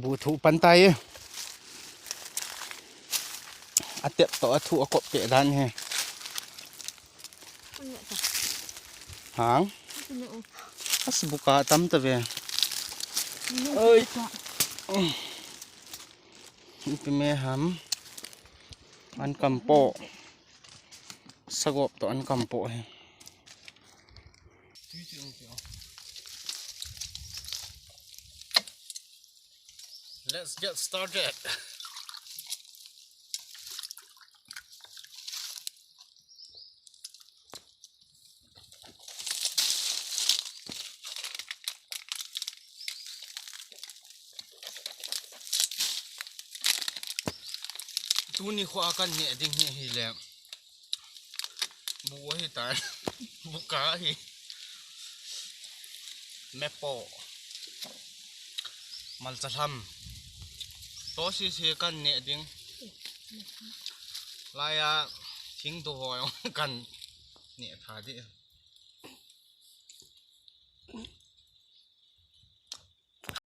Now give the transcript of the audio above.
บูถูปันไตอาเตะต่อถูกบเปะด้านไงหางอัสบุกาตั้มตะเวเอ้ยนี่เป็นแม่หำอันกำโปสกบตัวอันกำโปให้Let's get started. ตูนี่ขวากันเนี่ยจริงเนี่ยฮีแหละบัวให้ตายบุกกาฮีแม่ปอมันจะทำโตซีเสียกันเนี่ยจริงลายทิ้งตัวหอยกันเนี่ยขาดิ